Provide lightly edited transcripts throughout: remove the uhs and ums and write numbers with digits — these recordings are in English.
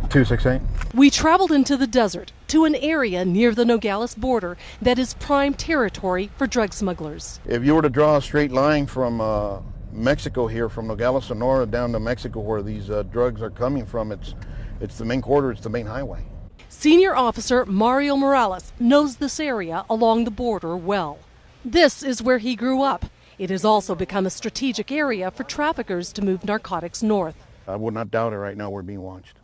268. We traveled into the desert to an area near the Nogales border that is prime territory for drug smugglers. If you were to draw a straight line from Mexico here, from Nogales, Sonora, down to Mexico where these drugs are coming from, it's the main corridor, it's the main highway. Senior Officer Mario Morales knows this area along the border well. This is where he grew up. It has also become a strategic area for traffickers to move narcotics north. I would not doubt it right now, we're being watched.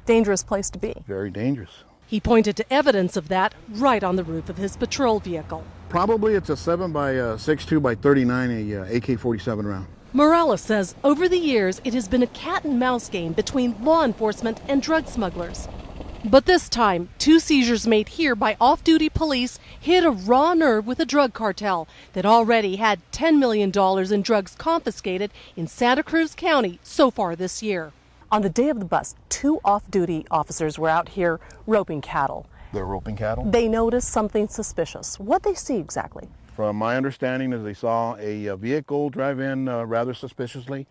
Dangerous place to be. Very dangerous. He pointed to evidence of that right on the roof of his patrol vehicle. Probably it's a 7.62 by 39, a AK-47 round. Morales says over the years it has been a cat and mouse game between law enforcement and drug smugglers. But this time, 2 seizures made here by off-duty police hit a raw nerve with a drug cartel that already had $10 million in drugs confiscated in Santa Cruz County so far this year. On the day of the bust, 2 off-duty officers were out here roping cattle. They're roping cattle? They noticed something suspicious. What'd they see exactly? From my understanding is they saw a vehicle drive in rather suspiciously.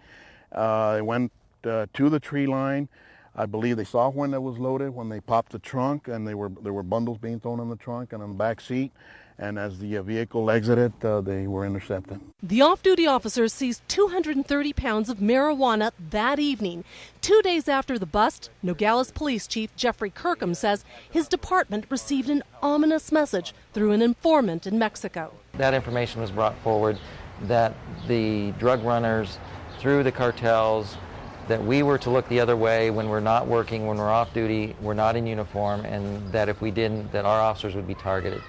They went to the tree line. I believe they saw when it was loaded, when they popped the trunk, and there were bundles being thrown in the trunk and on the back seat. And as the vehicle exited, they were intercepted. The off-duty officers seized 230 pounds of marijuana that evening. 2 days after the bust, Nogales Police Chief Jeffrey Kirkham says his department received an ominous message through an informant in Mexico. That information was brought forward that the drug runners, through the cartels, that we were to look the other way when we're not working, when we're off duty, we're not in uniform, and that if we didn't, that our officers would be targeted.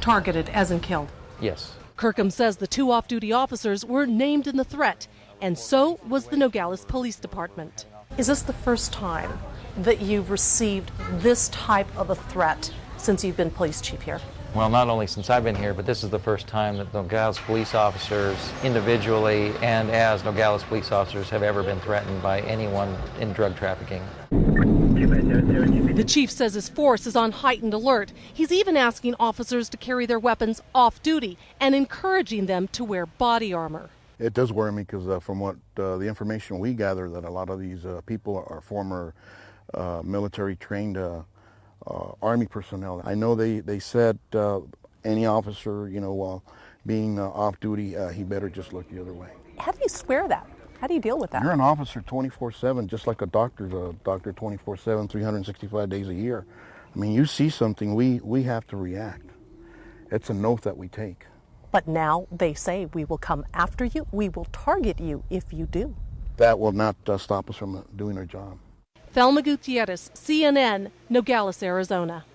Targeted as in killed? Yes. Kirkham says the 2 off-duty officers were named in the threat, and so was the Nogales Police Department. Is this the first time that you've received this type of a threat since you've been police chief here? Well, not only since I've been here, but this is the first time that Nogales police officers individually and as Nogales police officers have ever been threatened by anyone in drug trafficking. The chief says his force is on heightened alert. He's even asking officers to carry their weapons off duty and encouraging them to wear body armor. It does worry me because from what the information we gather, that a lot of these people are former military trained Army personnel. I know they said any officer, while being off duty, he better just look the other way. How do you square that? How do you deal with that? You're an officer 24/7, just like a doctor's a doctor 24/7, 365 days a year. I mean, you see something, we have to react. It's an oath that we take. But now they say we will come after you, we will target you if you do. That will not stop us from doing our job. Thelma Gutierrez, CNN, Nogales, Arizona.